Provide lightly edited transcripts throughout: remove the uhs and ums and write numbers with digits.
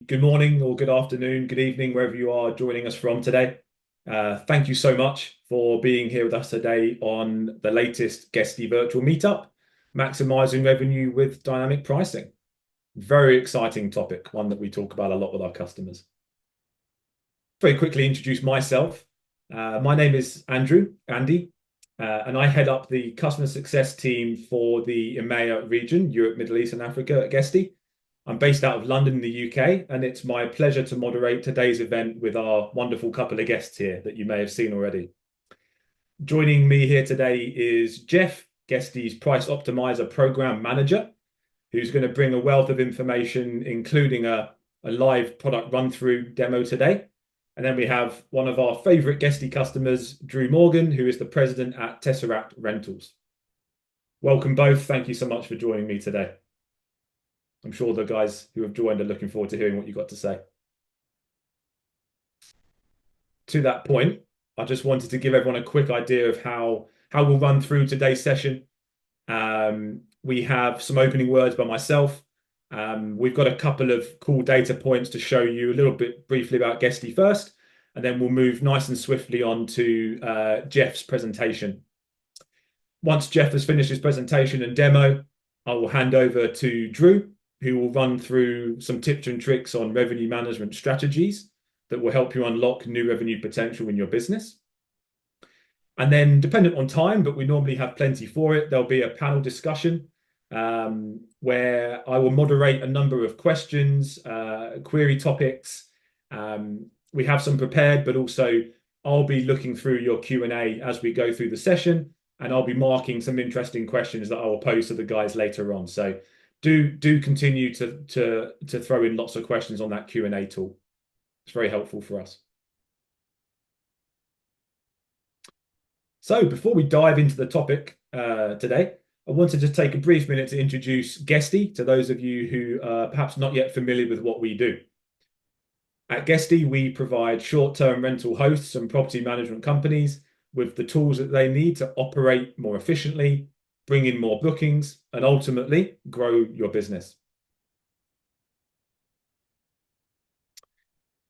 Good morning or good afternoon, good evening, wherever you are joining us from today. Thank you so much for being here with us today on the latest Guesty virtual meetup, maximizing revenue with dynamic pricing. Very exciting topic, one that we talk about a lot with our customers. Very quickly introduce myself. My name is Andy, and I head up the customer success team for the EMEA region, Europe, Middle East, and Africa at Guesty. I'm based out of London in the UK, and it's my pleasure to moderate today's event with our wonderful couple of guests here that you may have seen already. Joining me here today is Jeff, Guesty's Price Optimizer Program Manager, who's going to bring a wealth of information, including a live product run-through demo today. And then we have one of our favorite Guesty customers, Drew Morgan, who is the president at Tesseract Rentals. Welcome both. Thank you so much for joining me today. I'm sure the guys who have joined are looking forward to hearing what you've got to say. To that point, I just wanted to give everyone a quick idea of how we'll run through today's session. We have some opening words by myself. We've got a couple of cool data points to show you a little bit briefly about Guesty first, and then we'll move nice and swiftly on to Jeff's presentation. Once Jeff has finished his presentation and demo, I will hand over to Drew, who will run through some tips and tricks on revenue management strategies that will help you unlock new revenue potential in your business. And then, dependent on time, but we normally have plenty for it, there'll be a panel discussion where I will moderate a number of questions, query topics. We have some prepared, but also I'll be looking through your Q&A as we go through the session, and I'll be marking some interesting questions that I will pose to the guys later on. So do continue to throw in lots of questions on that Q&A tool. It's very helpful for us. So before we dive into the topic today, I wanted to take a brief minute to introduce Guesty to those of you who are perhaps not yet familiar with what we do. At Guesty, we provide short-term rental hosts and property management companies with the tools that they need to operate more efficiently, bring in more bookings, and ultimately grow your business.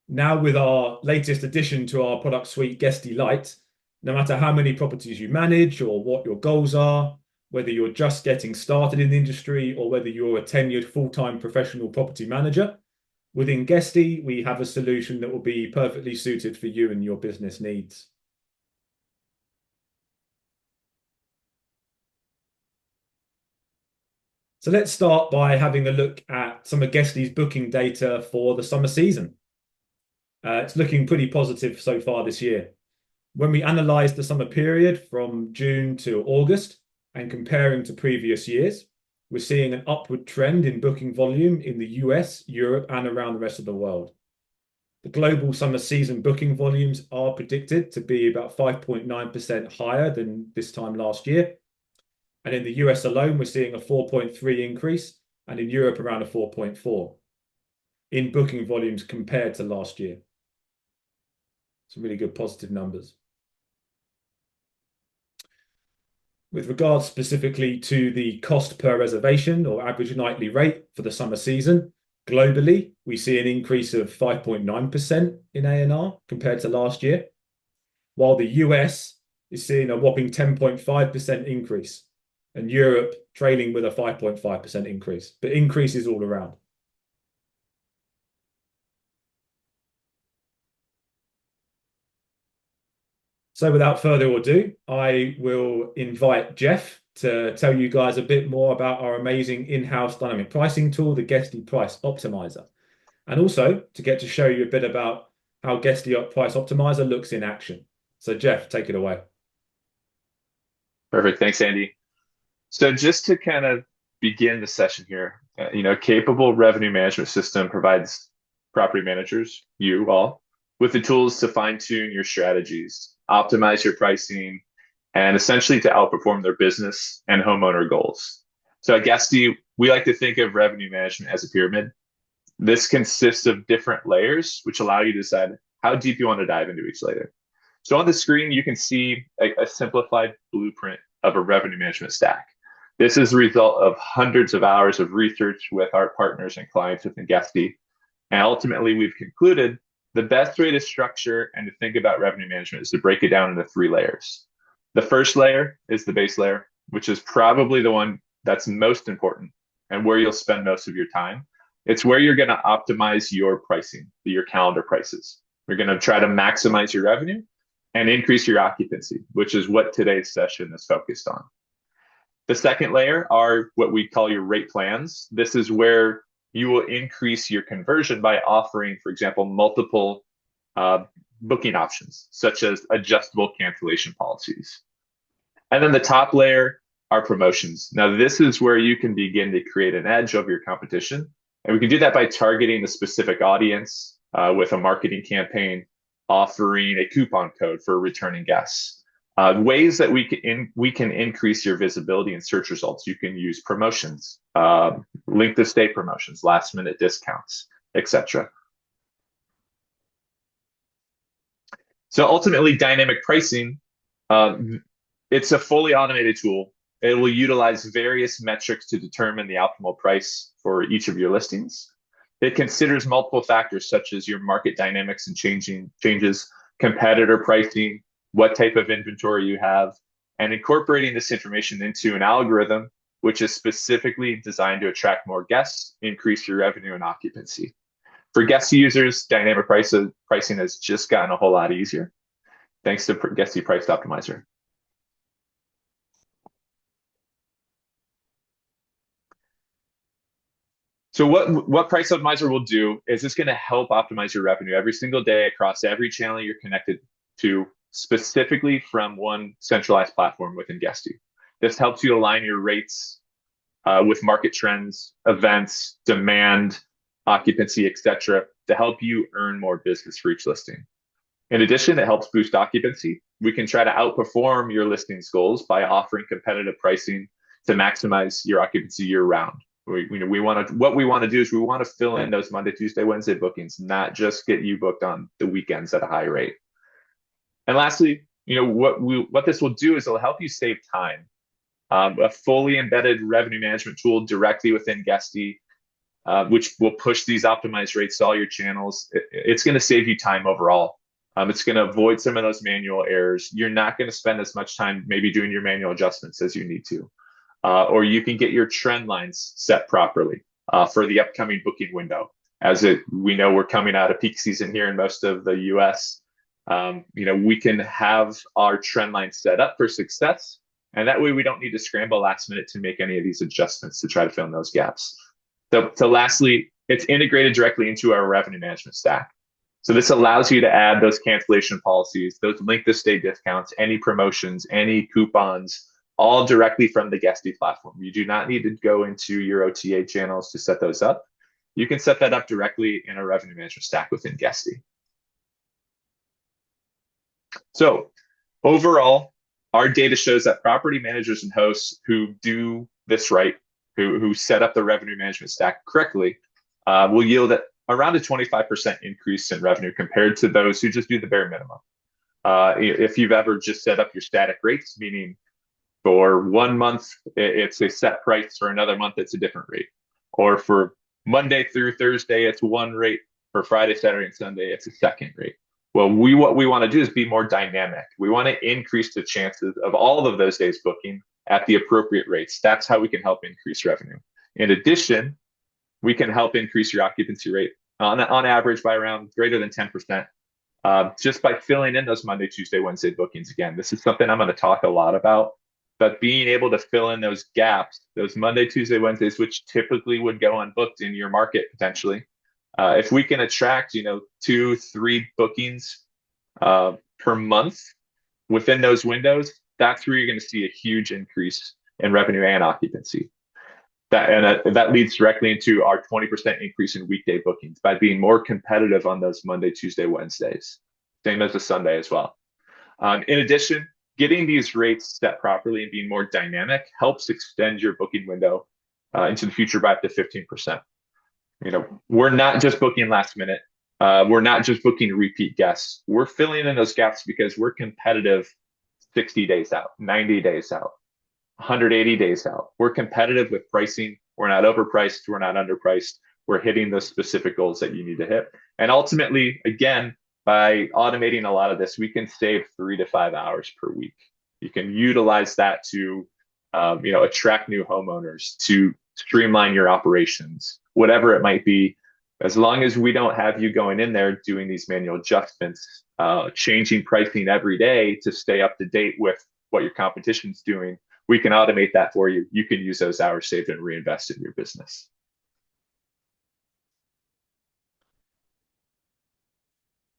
Now, with our latest addition to our product suite, Guesty Lite, no matter how many properties you manage or what your goals are, whether you're just getting started in the industry or whether you're a tenured full-time professional property manager, within Guesty, we have a solution that will be perfectly suited for you and your business needs. So let's start by having a look at some of Guesty's booking data for the summer season. It's looking pretty positive so far this year. When we analysed the summer period from June to August and comparing to previous years, we're seeing an upward trend in booking volume in the US, Europe, and around the rest of the world. The global summer season booking volumes are predicted to be about 5.9% higher than this time last year. And in the US alone, we're seeing a 4.3 increase, and in Europe around a 4.4 in booking volumes compared to last year. Some really good positive numbers. With regards specifically to the cost per reservation or average nightly rate for the summer season, globally, we see an increase of 5.9% in ANR compared to last year, while the US is seeing a whopping 10.5% increase, and Europe trailing with a 5.5% increase, but increases all around. So without further ado, I will invite Jeff to tell you guys a bit more about our amazing in-house dynamic pricing tool, the Guesty Price Optimizer, and also to get to show you a bit about how Guesty Price Optimizer looks in action. So Jeff, take it away. Perfect. Thanks, Andy. So just to kind of begin the session here, capable revenue management system provides property managers, you all, with the tools to fine-tune your strategies, optimize your pricing, and essentially to outperform their business and homeowner goals. So at Guesty, we like to think of revenue management as a pyramid. This consists of different layers, which allow you to decide how deep you want to dive into each layer. So on the screen, you can see a simplified blueprint of a revenue management stack. This is the result of hundreds of hours of research with our partners and clients within Guesty. And ultimately, we've concluded the best way to structure and to think about revenue management is to break it down into 3 layers. The first layer is the base layer, which is probably the one that's most important and where you'll spend most of your time. It's where you're going to optimize your pricing, your calendar prices. You're going to try to maximize your revenue and increase your occupancy, which is what today's session is focused on. The second layer are what we call your rate plans. This is where you will increase your conversion by offering, for example, multiple booking options, such as adjustable cancellation policies. And then the top layer are promotions. Now, this is where you can begin to create an edge over your competition. And we can do that by targeting a specific audience with a marketing campaign, offering a coupon code for returning guests. Ways that we can increase your visibility in search results. You can use promotions, link to stay promotions, last minute discounts, etc. So ultimately, dynamic pricing, it's a fully automated tool. It will utilize various metrics to determine the optimal price for each of your listings. It considers multiple factors such as your market dynamics and changes, competitor pricing, what type of inventory you have, and incorporating this information into an algorithm, which is specifically designed to attract more guests, increase your revenue and occupancy. For guest users, dynamic pricing has just gotten a whole lot easier, thanks to Guesty PriceOptimizer. So what PriceOptimizer will do is it's going to help optimize your revenue every single day across every channel you're connected to, specifically from one centralized platform within Guesty. This helps you align your rates with market trends, events, demand, occupancy, etc., to help you earn more business for each listing. In addition, it helps boost occupancy. We can try to outperform your listings goals by offering competitive pricing to maximize your occupancy year round. What we want to do is we want to fill in those Monday, Tuesday, Wednesday bookings, not just get you booked on the weekends at a high rate. And lastly, what this will do is it'll help you save time. A fully embedded revenue management tool directly within Guesty, which will push these optimized rates to all your channels. It's going to save you time overall. It's going to avoid some of those manual errors. You're not going to spend as much time maybe doing your manual adjustments as you need to. Or you can get your trend lines set properly for the upcoming booking window. We know we're coming out of peak season here in most of the US. We can have our trend line set up for success. And that way we don't need to scramble last minute to make any of these adjustments to try to fill in those gaps. So lastly, it's integrated directly into our revenue management stack. So this allows you to add those cancellation policies, those link to stay discounts, any promotions, any coupons, all directly from the Guesty platform. You do not need to go into your OTA channels to set those up. You can set that up directly in a revenue management stack within Guesty. So overall, our data shows that property managers and hosts who do this right, who set up the revenue management stack correctly, will yield around a 25% increase in revenue compared to those who just do the bare minimum. If you've ever just set up your static rates, meaning for 1 month, it's a set price, for another month, it's a different rate. Or for Monday through Thursday, it's one rate. For Friday, Saturday, and Sunday, it's a second rate. Well, what we want to do is be more dynamic. We want to increase the chances of all of those days booking at the appropriate rates. That's how we can help increase revenue. In addition, we can help increase your occupancy rate on average by around greater than 10%, just by filling in those Monday, Tuesday, Wednesday bookings. Again, this is something I'm going to talk a lot about, but being able to fill in those gaps, those Monday, Tuesday, Wednesdays, which typically would go unbooked in your market potentially. If we can attract, 2-3 bookings per month within those windows, that's where you're going to see a huge increase in revenue and occupancy. That leads directly into our 20% increase in weekday bookings by being more competitive on those Monday, Tuesday, Wednesdays, same as a Sunday as well. In addition, getting these rates set properly and being more dynamic helps extend your booking window into the future by up to 15%. We're not just booking last minute. We're not just booking repeat guests. We're filling in those gaps because we're competitive 60 days out, 90 days out, 180 days out. We're competitive with pricing. We're not overpriced. We're not underpriced. we're hitting those specific goals that you need to hit. And ultimately, again, by automating a lot of this, we can save 3 to 5 hours per week. You can utilize that to attract new homeowners, to streamline your operations, whatever it might be. As long as we don't have you going in there doing these manual adjustments, changing pricing every day to stay up to date with what your competition's doing, we can automate that for you. You can use those hours saved and reinvest in your business.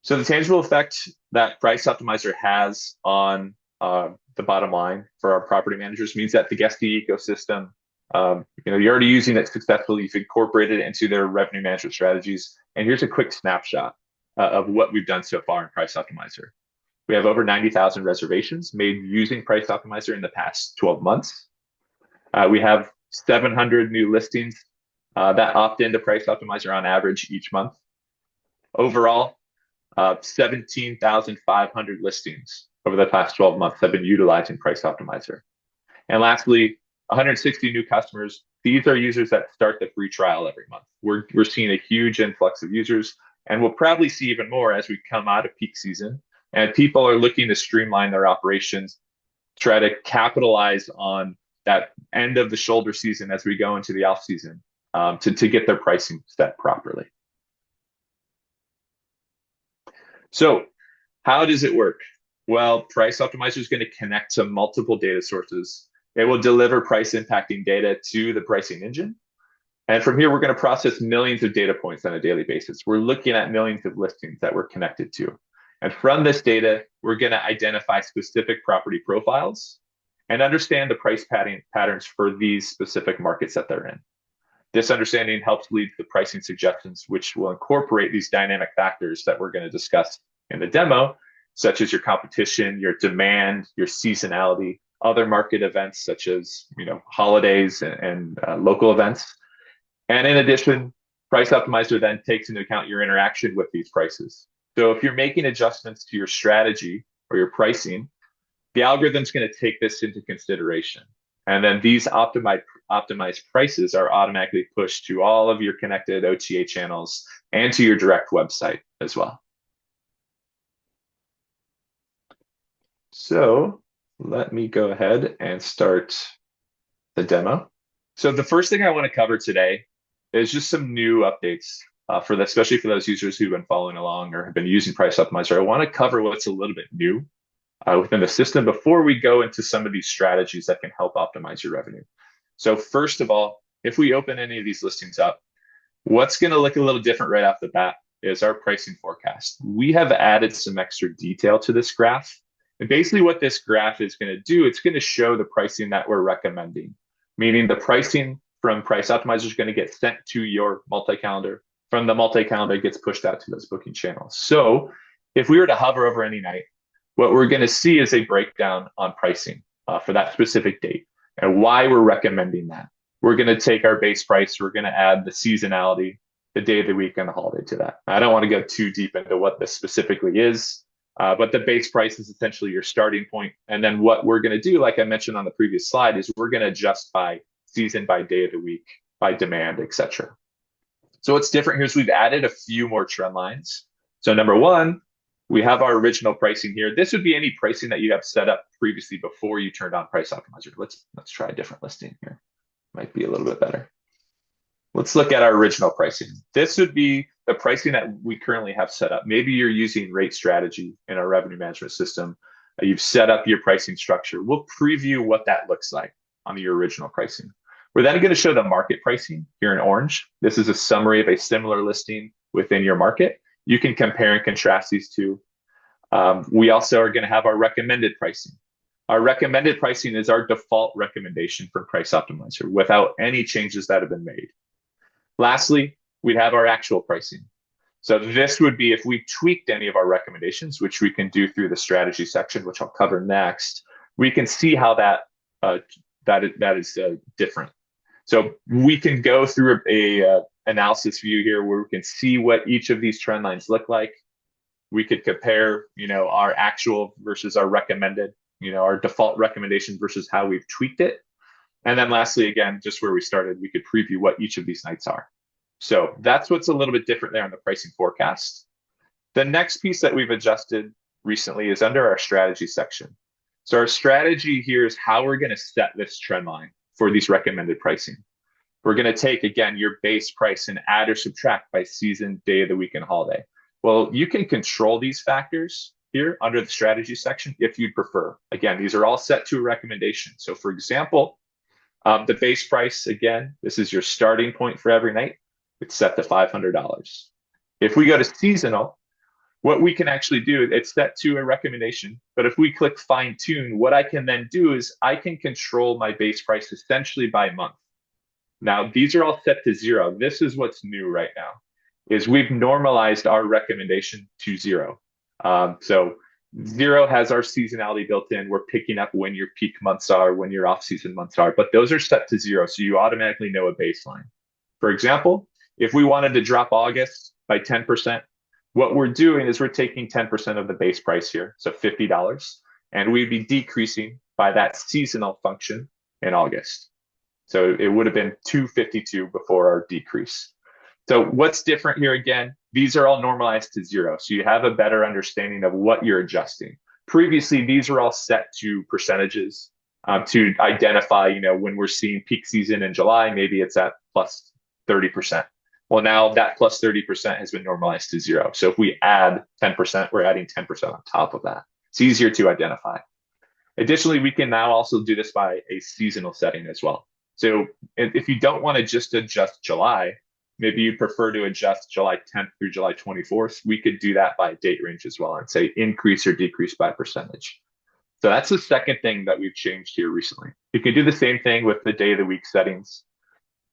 So the tangible effect that Price Optimizer has on the bottom line for our property managers means that the Guesty ecosystem, you're already using it successfully. You've incorporated it into their revenue management strategies. And here's a quick snapshot of what we've done so far in Price Optimizer. We have over 90,000 reservations made using Price Optimizer in the past 12 months. We have 700 new listings that opt into Price Optimizer on average each month. Overall, 17,500 listings over the past 12 months have been utilizing Price Optimizer. And lastly, 160 new customers. These are users that start the free trial every month. We're seeing a huge influx of users, and we'll probably see even more as we come out of peak season. And people are looking to streamline their operations, try to capitalize on that end of the shoulder season as we go into the off season to get their pricing set properly. So how does it work? Well, Price Optimizer is going to connect to multiple data sources. It will deliver price impacting data to the pricing engine. And from here, we're going to process millions of data points on a daily basis. We're looking at millions of listings that we're connected to. And from this data, we're going to identify specific property profiles and understand the price patterns for these specific markets that they're in. This understanding helps lead to the pricing suggestions, which will incorporate these dynamic factors that we're going to discuss in the demo, such as your competition, your demand, your seasonality, other market events such as holidays and local events. And in addition, Price Optimizer then takes into account your interaction with these prices. So if you're making adjustments to your strategy or your pricing, the algorithm's going to take this into consideration. And then these optimized prices are automatically pushed to all of your connected OTA channels and to your direct website as well. So let me go ahead and start the demo. So the first thing I want to cover today is just some new updates especially for those users who've been following along or have been using Price Optimizer. I want to cover what's a little bit new within the system before we go into some of these strategies that can help optimize your revenue. So first of all, if we open any of these listings up, what's going to look a little different right off the bat is our pricing forecast. We have added some extra detail to this graph. And basically what this graph is going to do, it's going to show the pricing that we're recommending, meaning the pricing from Price Optimizer is going to get sent to your multi-calendar. From the multi-calendar, it gets pushed out to those booking channels. So if we were to hover over any night, what we're going to see is a breakdown on pricing for that specific date and why we're recommending that. We're going to take our base price, we're going to add the seasonality, the day of the week, and the holiday to that. I don't want to go too deep into what this specifically is, but the base price is essentially your starting point. And then what we're going to do, like I mentioned on the previous slide, is we're going to adjust by season, by day of the week, by demand, etc. So what's different here is we've added a few more trend lines. So number one, we have our original pricing here. This would be any pricing that you have set up previously before you turned on Price Optimizer. Let's try a different listing here. Might be a little bit better. Let's look at our original pricing. This would be the pricing that we currently have set up. Maybe you're using rate strategy in our revenue management system. You've set up your pricing structure. We'll preview what that looks like on your original pricing. We're then going to show the market pricing here in orange. This is a summary of a similar listing within your market. You can compare and contrast these two. We also are going to have our recommended pricing. Our recommended pricing is our default recommendation for Price Optimizer without any changes that have been made. Lastly, we'd have our actual pricing. So this would be if we tweaked any of our recommendations, which we can do through the strategy section, which I'll cover next. We can see how that is different. So we can go through a analysis view here where we can see what each of these trend lines look like. We could compare, our actual versus our recommended, our default recommendation versus how we've tweaked it. And then lastly, again, just where we started, we could preview what each of these nights are. So that's what's a little bit different there on the pricing forecast. The next piece that we've adjusted recently is under our strategy section. So our strategy here is how we're going to set this trend line for these recommended pricing. We're going to take, again, your base price and add or subtract by season, day of the week, and holiday. Well, you can control these factors here under the strategy section if you'd prefer. Again, these are all set to a recommendation. So for example, the base price, again, this is your starting point for every night. It's set to $500. If we go to seasonal, what we can actually do, it's set to a recommendation, but if we click fine tune, what I can then do is I can control my base price essentially by month. Now, these are all set to 0. This is what's new right now, is we've normalized our recommendation to 0. So 0 has our seasonality built in. We're picking up when your peak months are, when your off-season months are, but those are set to 0. So you automatically know a baseline. For example, if we wanted to drop August by 10%, what we're doing is we're taking 10% of the base price here, so $50, and we'd be decreasing by that seasonal function in August. So it would have been $252 before our decrease. So what's different here again? These are all normalized to 0. So you have a better understanding of what you're adjusting. Previously, these are all set to percentages to identify, when we're seeing peak season in July, maybe it's at plus 30%. Well, now that plus 30% has been normalized to 0. So if we add 10%, we're adding 10% on top of that. It's easier to identify. Additionally, we can now also do this by a seasonal setting as well. So if you don't want to just adjust July, maybe you prefer to adjust July 10th through July 24th, we could do that by date range as well and say increase or decrease by percentage. So that's the second thing that we've changed here recently. You can do the same thing with the day of the week settings.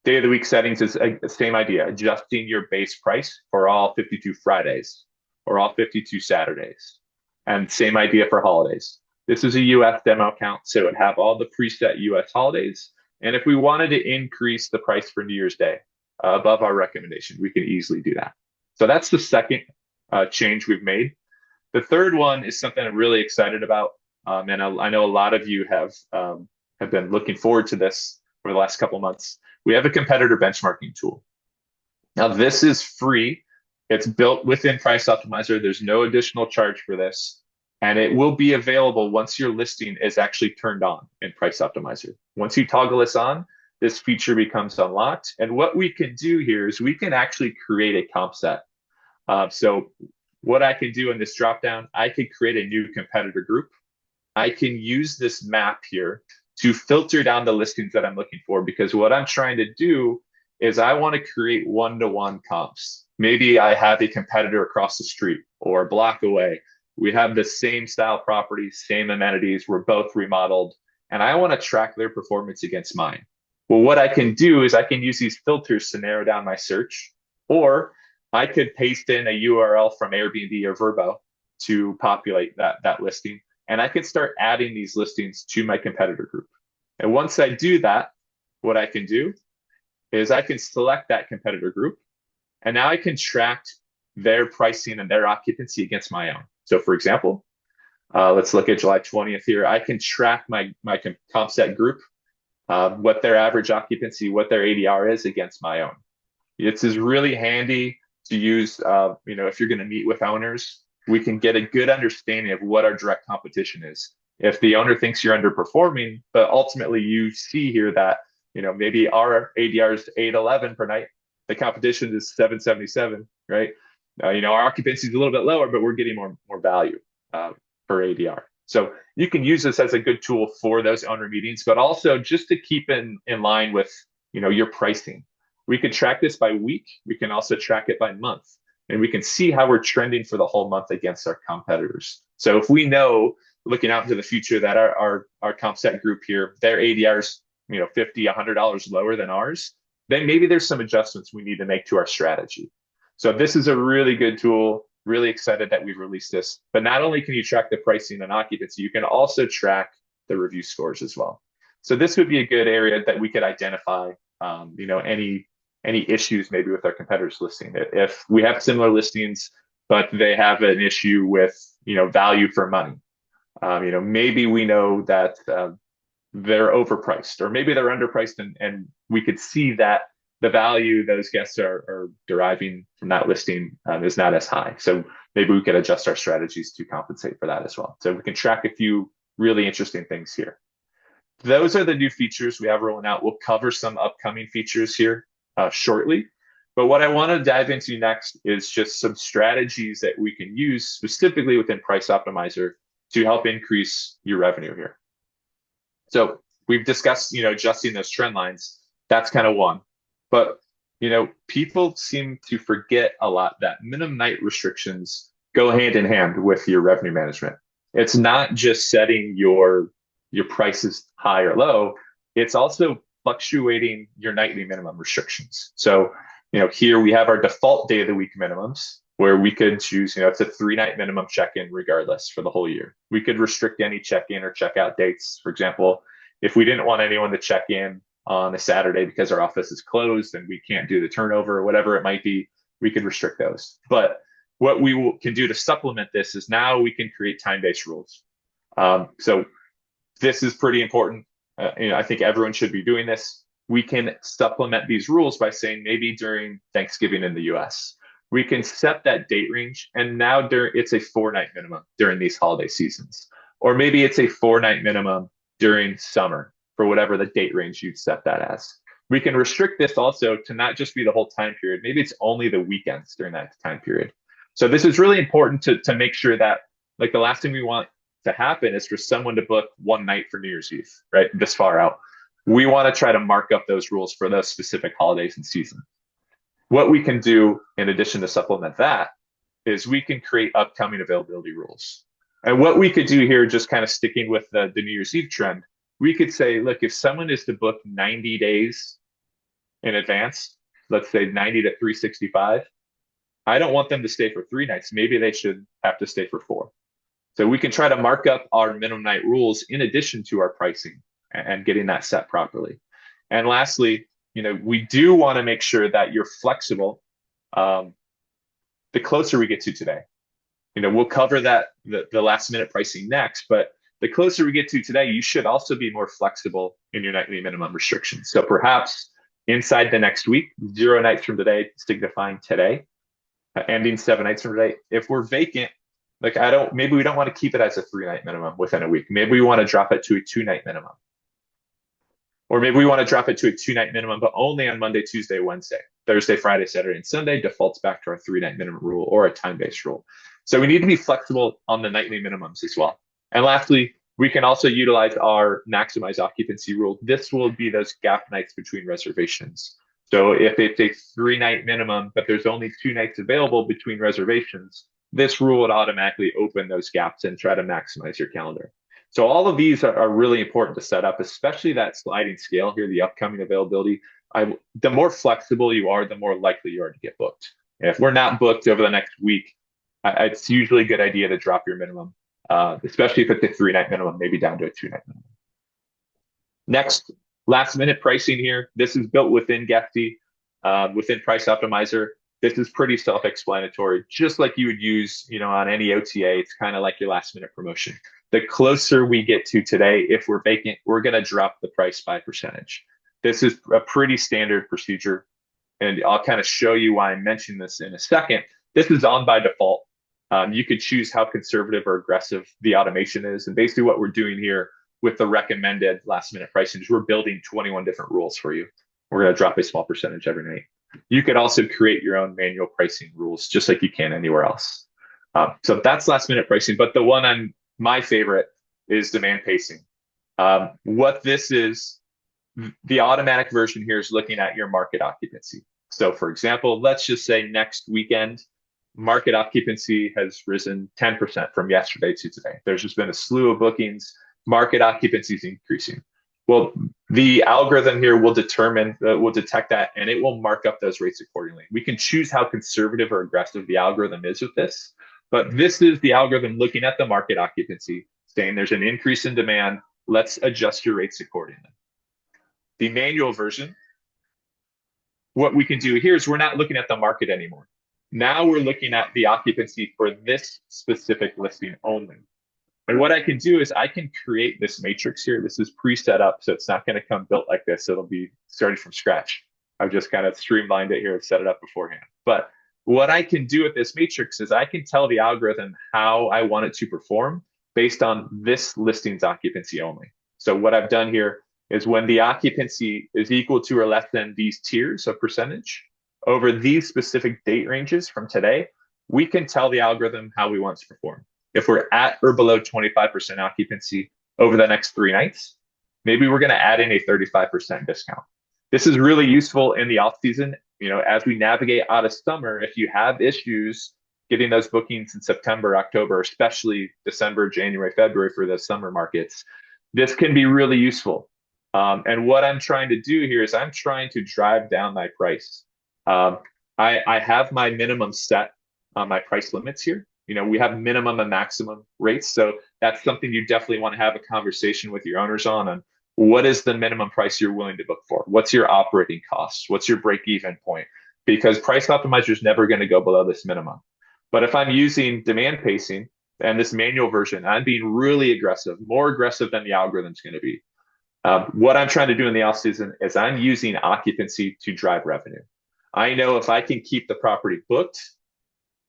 Day of the week settings is the same idea, adjusting your base price for all 52 Fridays or all 52 Saturdays. And same idea for holidays. This is a US demo account, so it would have all the preset US holidays. And if we wanted to increase the price for New Year's Day above our recommendation, we can easily do that. So that's the second change we've made. The third one is something I'm really excited about. And I know a lot of you have been looking forward to this for the last couple of months. We have a competitor benchmarking tool. Now, this is free. It's built within PriceOptimizer. There's no additional charge for this. And it will be available once your listing is actually turned on in PriceOptimizer. Once you toggle this on, this feature becomes unlocked. And what we can do here is we can actually create a comp set. So what I can do in this dropdown, I could create a new competitor group. I can use this map here to filter down the listings that I'm looking for, because what I'm trying to do is I want to create one-to-one comps. Maybe I have a competitor across the street or a block away. We have the same style properties, same amenities. We're both remodeled, and I want to track their performance against mine. Well, what I can do is I can use these filters to narrow down my search, or I could paste in a URL from Airbnb or Vrbo to populate that listing. And I can start adding these listings to my competitor group. And once I do that, what I can do is I can select that competitor group. And now I can track their pricing and their occupancy against my own. So for example, let's look at July 20th here. I can track my comp set group, what their average occupancy, what their ADR is against my own. This is really handy to use, if you're going to meet with owners. We can get a good understanding of what our direct competition is. If the owner thinks you're underperforming, but ultimately you see here that, maybe our ADR is 811 per night, the competition is 777, right? Our occupancy is a little bit lower, but we're getting more value per ADR. So you can use this as a good tool for those owner meetings, but also just to keep in line with, your pricing. We could track this by week. We can also track it by month. And we can see how we're trending for the whole month against our competitors. So if we know, looking out into the future, that our comp set group here, their ADR is $50, $100 lower than ours, then maybe there's some adjustments we need to make to our strategy. So this is a really good tool. Really excited that we've released this. But not only can you track the pricing and occupancy, you can also track the review scores as well. So this would be a good area that we could identify, any issues maybe with our competitors listing. If we have similar listings, but they have an issue with, value for money, maybe we know that they're overpriced, or maybe they're underpriced, and we could see that the value those guests are deriving from that listing is not as high. So maybe we could adjust our strategies to compensate for that as well. So we can track a few really interesting things here. Those are the new features we have rolling out. We'll cover some upcoming features here shortly. But what I want to dive into next is just some strategies that we can use specifically within Price Optimizer to help increase your revenue here. So we've discussed, adjusting those trend lines. That's kind of one. But, people seem to forget a lot that minimum night restrictions go hand in hand with your revenue management. It's not just setting your prices high or low. It's also fluctuating your nightly minimum restrictions. So, here we have our default day of the week minimums where we could choose, it's a 3-night minimum check-in regardless for the whole year. We could restrict any check-in or check-out dates. For example, if we didn't want anyone to check in on a Saturday because our office is closed and we can't do the turnover or whatever it might be, we could restrict those. But what we can do to supplement this is now we can create time-based rules. So this is pretty important. I think everyone should be doing this. We can supplement these rules by saying maybe during Thanksgiving in the US, we can set that date range. And now it's a 4-night minimum during these holiday seasons. Or maybe it's a 4-night minimum during summer for whatever the date range you've set that as. We can restrict this also to not just be the whole time period. Maybe it's only the weekends during that time period. So this is really important to make sure that, like, the last thing we want to happen is for someone to book one night for New Year's Eve, right? This far out. We want to try to mark up those rules for those specific holidays and seasons. What we can do in addition to supplement that is we can create upcoming availability rules. And what we could do here, just kind of sticking with the New Year's Eve trend, we could say, look, if someone is to book 90 days in advance, let's say 90 to 365, I don't want them to stay for 3 nights. Maybe they should have to stay for 4. So we can try to mark up our minimum night rules in addition to our pricing and getting that set properly. And lastly, we do want to make sure that you're flexible the closer we get to today. We'll cover that, the last minute pricing next, but the closer we get to today, you should also be more flexible in your nightly minimum restrictions. So perhaps inside the next week, 0 nights from today, signifying today, ending 7 nights from today. If we're vacant, maybe we don't want to keep it as a 3-night minimum within a week. Maybe we want to drop it to a 2-night minimum. Or maybe we want to drop it to a 2-night minimum, but only on Monday, Tuesday, Wednesday. Thursday, Friday, Saturday, and Sunday defaults back to our 3-night minimum rule or a time-based rule. So we need to be flexible on the nightly minimums as well. And lastly, we can also utilize our maximize occupancy rule. This will be those gap nights between reservations. So if it's a 3-night minimum, but there's only 2 nights available between reservations, this rule would automatically open those gaps and try to maximize your calendar. So all of these are really important to set up, especially that sliding scale here, the upcoming availability. The more flexible you are, the more likely you are to get booked. And if we're not booked over the next week, it's usually a good idea to drop your minimum, especially if it's a 3-night minimum, maybe down to a 2-night minimum. Next, last minute pricing here. This is built within Guesty, within Price Optimizer. This is pretty self-explanatory, just like you would use, on any OTA. It's kind of like your last minute promotion. The closer we get to today, if we're vacant, we're going to drop the price by percentage. This is a pretty standard procedure, and I'll kind of show you why I mentioned this in a second. This is on by default. You could choose how conservative or aggressive the automation is. And basically what we're doing here with the recommended last minute pricing is we're building 21 different rules for you. We're going to drop a small percentage every night. You could also create your own manual pricing rules, just like you can anywhere else. So that's last minute pricing. But the one my favorite is demand pacing. What this is, the automatic version here is looking at your market occupancy. So for example, let's just say next weekend, market occupancy has risen 10% from yesterday to today. There's just been a slew of bookings. Market occupancy is increasing. Well, the algorithm here will detect that, and it will mark up those rates accordingly. We can choose how conservative or aggressive the algorithm is with this, but this is the algorithm looking at the market occupancy, saying there's an increase in demand. Let's adjust your rates accordingly. The manual version, what we can do here is we're not looking at the market anymore. Now we're looking at the occupancy for this specific listing only. And what I can do is I can create this matrix here. This is pre-set up, so it's not going to come built like this. It'll be started from scratch. I've just kind of streamlined it here and set it up beforehand. But what I can do with this matrix is I can tell the algorithm how I want it to perform based on this listing's occupancy only. So what I've done here is when the occupancy is equal to or less than these tiers of percentage over these specific date ranges from today, we can tell the algorithm how we want to perform. If we're at or below 25% occupancy over the next 3 nights, maybe we're going to add in a 35% discount. This is really useful in the off season. As we navigate out of summer, if you have issues getting those bookings in September, October, especially December, January, February for those summer markets, this can be really useful. And what I'm trying to do here is I'm trying to drive down my price. I have my minimum set on my price limits here. We have minimum and maximum rates. So that's something you definitely want to have a conversation with your owners on what is the minimum price you're willing to book for? What's your operating costs? What's your break-even point? Because Price Optimizer is never going to go below this minimum. But if I'm using demand pacing and this manual version, I'm being really aggressive, more aggressive than the algorithm's going to be. What I'm trying to do in the off season is I'm using occupancy to drive revenue. I know if I can keep the property booked,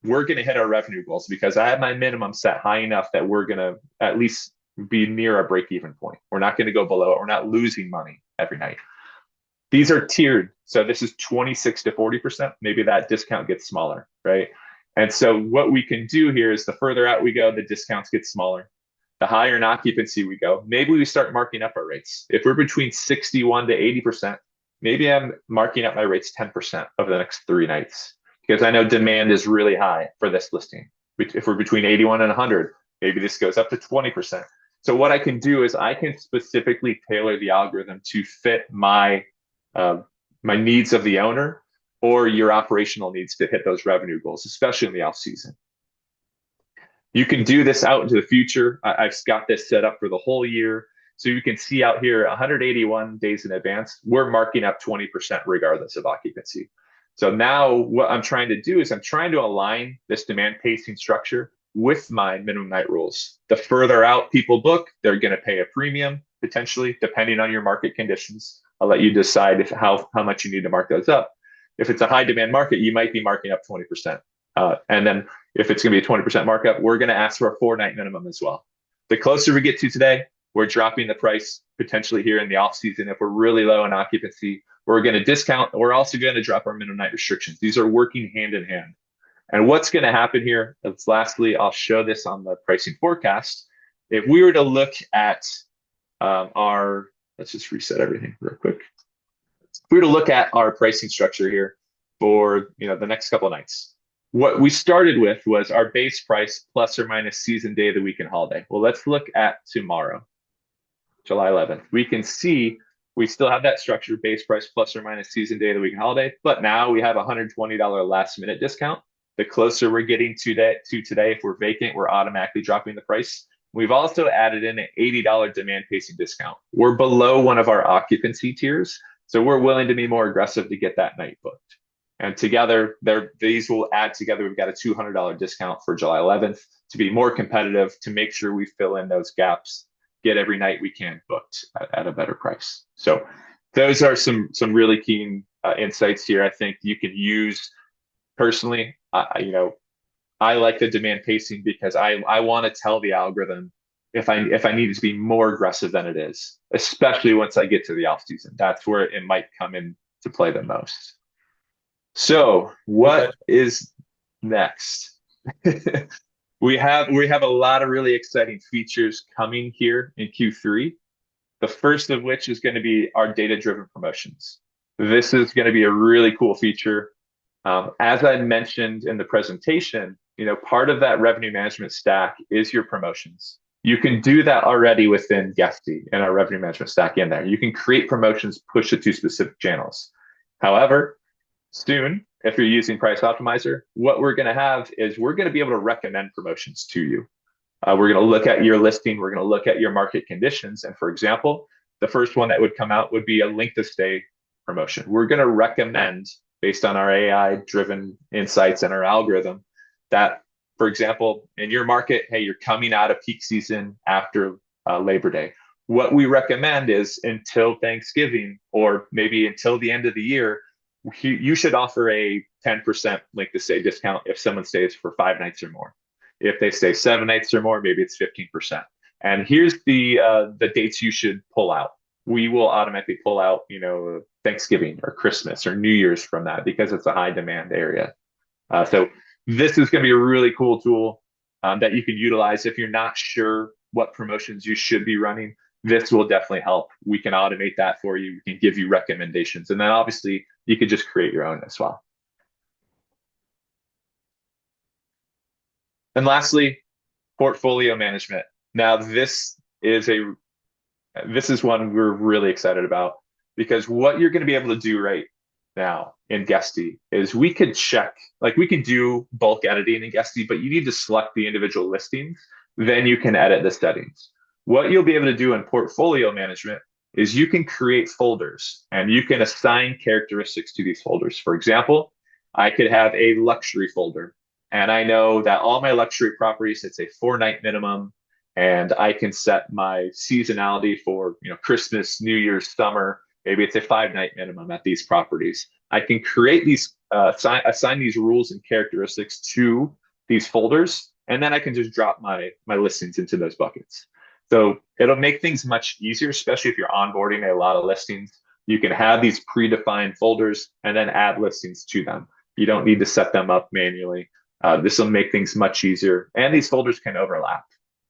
we're going to hit our revenue goals because I have my minimum set high enough that we're going to at least be near a break-even point. We're not going to go below it. We're not losing money every night. These are tiered. So this is 26 to 40%. Maybe that discount gets smaller, right? And so what we can do here is the further out we go, the discounts get smaller. The higher in occupancy we go, maybe we start marking up our rates. If we're between 61 to 80%, maybe I'm marking up my rates 10% over the next 3 nights because I know demand is really high for this listing. If we're between 81 and 100, maybe this goes up to 20%. So what I can do is I can specifically tailor the algorithm to fit my needs of the owner or your operational needs to hit those revenue goals, especially in the off season. You can do this out into the future. I've got this set up for the whole year. So you can see out here 181 days in advance, we're marking up 20% regardless of occupancy. So now what I'm trying to do is I'm trying to align this demand pacing structure with my minimum night rules. The further out people book, they're going to pay a premium, potentially, depending on your market conditions. I'll let you decide how much you need to mark those up. If it's a high demand market, you might be marking up 20%. And then if it's going to be a 20% markup, we're going to ask for a 4-night minimum as well. The closer we get to today, we're dropping the price potentially here in the off season. If we're really low in occupancy, we're going to discount. We're also going to drop our minimum night restrictions. These are working hand in hand. And what's going to happen here is lastly, I'll show this on the pricing forecast. If we were to look at let's just reset everything real quick. If we were to look at our pricing structure here for the next couple of nights, what we started with was our base price plus or minus season day of the week and holiday. Well, let's look at tomorrow, July 11th. We can see we still have that structure, base price plus or minus season day of the week and holiday, but now we have a $120 last minute discount. The closer we're getting to today, if we're vacant, we're automatically dropping the price. We've also added in an $80 demand pacing discount. We're below one of our occupancy tiers, so we're willing to be more aggressive to get that night booked. And together, these will add together. We've got a $200 discount for July 11th to be more competitive, to make sure we fill in those gaps, get every night we can booked at a better price. So those are some really keen insights here. I think you can use personally. I like the demand pacing because I want to tell the algorithm if I need it to be more aggressive than it is, especially once I get to the off season. That's where it might come in to play the most. So what is next? We have a lot of really exciting features coming here in Q3. The first of which is going to be our data-driven promotions. This is going to be a really cool feature. As I mentioned in the presentation, part of that revenue management stack is your promotions. You can do that already within Guesty and our revenue management stack in there. You can create promotions, push it to specific channels. However, soon, if you're using Price Optimizer, what we're going to have is we're going to be able to recommend promotions to you. We're going to look at your listing. We're going to look at your market conditions. And for example, the first one that would come out would be a length of stay promotion. We're going to recommend, based on our AI-driven insights and our algorithm, that, for example, in your market, hey, you're coming out of peak season after Labor Day. What we recommend is until Thanksgiving or maybe until the end of the year, you should offer a 10% length to stay discount if someone stays for 5 nights or more. If they stay 7 nights or more, maybe it's 15%. And here's the dates you should pull out. We will automatically pull out, Thanksgiving or Christmas or New Year's from that because it's a high demand area. So this is going to be a really cool tool that you can utilize if you're not sure what promotions you should be running. This will definitely help. We can automate that for you. We can give you recommendations. And then obviously you could just create your own as well. And lastly, portfolio management. Now, this is one we're really excited about because what you're going to be able to do right now in Guesty is we could do bulk editing in Guesty, but you need to select the individual listings. Then you can edit the settings. What you'll be able to do in portfolio management is you can create folders and you can assign characteristics to these folders. For example, I could have a luxury folder, and I know that all my luxury properties, it's a 4-night minimum, and I can set my seasonality for Christmas, New Year's, summer. Maybe it's a 5-night minimum at these properties. I can create these, assign these rules and characteristics to these folders, and then I can just drop my listings into those buckets. So it'll make things much easier, especially if you're onboarding a lot of listings. You can have these predefined folders and then add listings to them. You don't need to set them up manually. This will make things much easier, and these folders can overlap.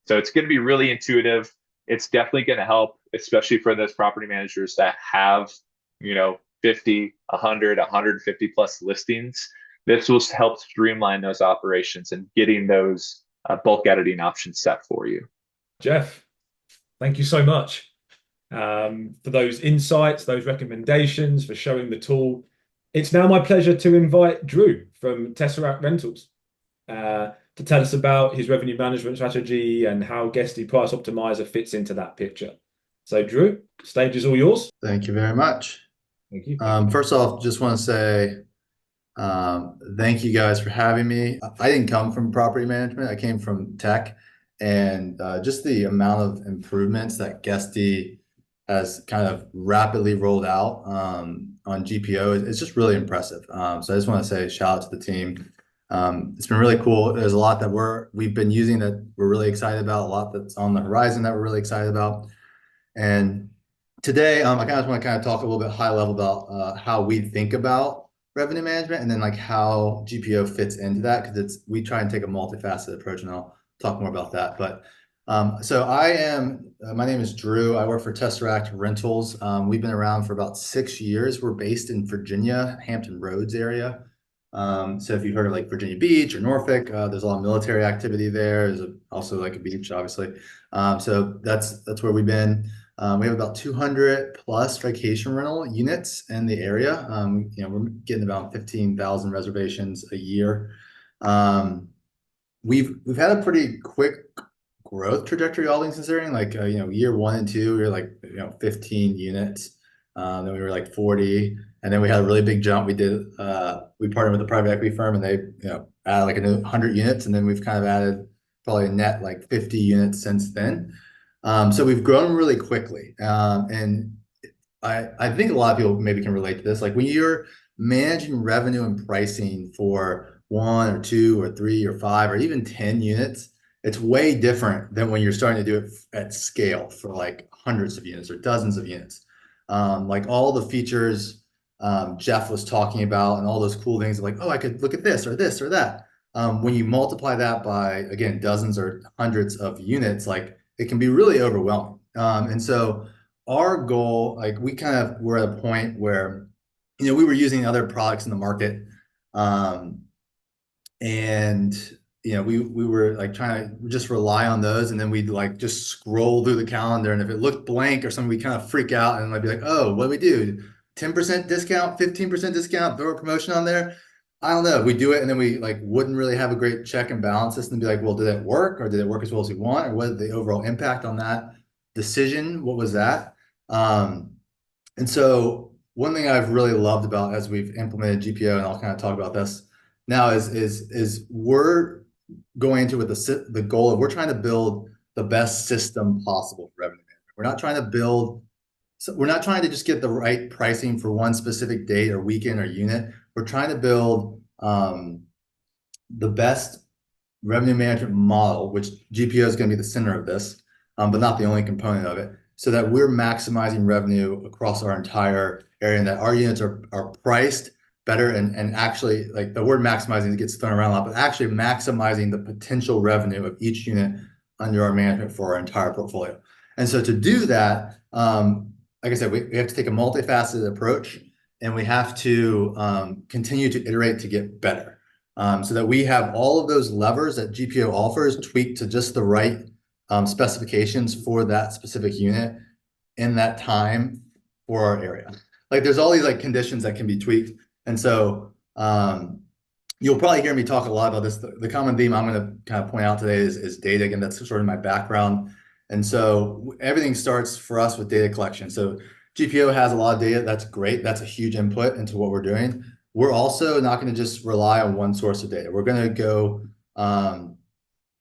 So it's going to be really intuitive. It's definitely going to help, especially for those property managers that have, 50, 100, 150 plus listings. This will help streamline those operations and getting those bulk editing options set for you. Jeff, thank you so much for those insights, those recommendations, for showing the tool. It's now my pleasure to invite Drew from Tesseract Rentals to tell us about his revenue management strategy and how Guesty PriceOptimizer fits into that picture. So Drew, stage is all yours. Thank you very much. Thank you. First off, just want to say thank you guys for having me. I didn't come from property management. I came from tech, and just the amount of improvements that Guesty has kind of rapidly rolled out on GPO is just really impressive. So I just want to say shout out to the team. It's been really cool. There's a lot that we've been using that we're really excited about, a lot that's on the horizon that we're really excited about. And today, I just want to talk a little bit high level about how we think about revenue management, and then how GPO fits into that, because we try and take a multifaceted approach, and I'll talk more about that. But so my name is Drew. I work for Tesseract Rentals. We've been around for about 6 years. We're based in Virginia, Hampton Roads area. So if you've heard of Virginia Beach or Norfolk, there's a lot of military activity there. There's also a beach, obviously. So that's where we've been. We have about 200 plus vacation rental units in the area. We're getting about 15,000 reservations a year. We've had a pretty quick growth trajectory, all things considering. Year 1 and 2, we were 15 units. Then we were 40, and then we had a really big jump. We partnered with a private equity firm, and they added a new 100 units, and then we've kind of added probably a net 50 units since then. So we've grown really quickly, and I think a lot of people maybe can relate to this. When you're managing revenue and pricing for 1 or 2 or 3 or 5 or even 10 units, it's way different than when you're starting to do it at scale for hundreds of units or dozens of units. All the features Jeff was talking about and all those cool things of oh, I could look at this or that. When you multiply that by, again, dozens or hundreds of units, it can be really overwhelming. And so our goal, we're at a point where, we were using other products in the market. And we were trying to just rely on those, and then we'd just scroll through the calendar, and if it looked blank or something, we kind of freak out and I'd be oh, what do we do? 10% discount, 15% discount, throw a promotion on there. I don't know. We do it, and then we wouldn't really have a great check and balance system to be well, did it work, or did it work as well as we want, or what is the overall impact on that decision? What was that? And so one thing I've really loved about as we've implemented GPO, and I'll kind of talk about this now, is we're going into it with the goal of we're trying to build the best system possible for revenue management. We're not trying to build So we're not trying to just get the right pricing for one specific date or weekend or unit. We're trying to build the best revenue management model, which GPO is going to be the center of this, but not the only component of it, so that we're maximizing revenue across our entire area and that our units are priced better and actually, like, the word maximizing gets thrown around a lot, but actually maximizing the potential revenue of each unit under our management for our entire portfolio. And so to do that, like I said, we have to take a multifaceted approach, and we have to continue to iterate to get better. So that we have all of those levers that GPO offers tweaked to just the right specifications for that specific unit in that time for our area. Like, there's all these like conditions that can be tweaked. And so you'll probably hear me talk a lot about this. The common theme I'm going to kind of point out today is data. Again, that's sort of my background. And so everything starts for us with data collection. So GPO has a lot of data. That's great. That's a huge input into what we're doing. We're also not going to just rely on one source of data. We're going to go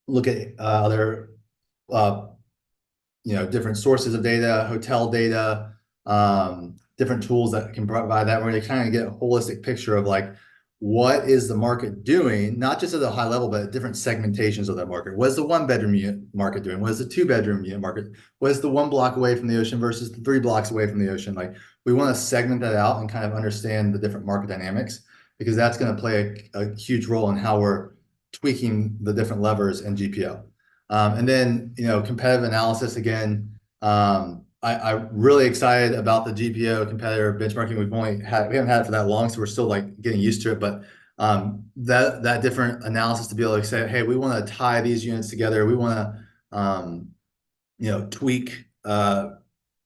look at other, different sources of data, hotel data, different tools that can provide that. We're going to kind of get a holistic picture of like, what is the market doing, not just at a high level, but at different segmentations of that market. What is the 1-bedroom unit market doing? What is the 2-bedroom unit market? What is the 1 block away from the ocean versus the 3 blocks away from the ocean? Like, we want to segment that out and kind of understand the different market dynamics, because that's going to play a huge role in how we're tweaking the different levers in GPO. And then, competitive analysis again. I'm really excited about the GPO competitor benchmarking. We haven't had it for that long, so we're still like getting used to it. But that different analysis to be able to say, hey, we want to tie these units together. We want to tweak,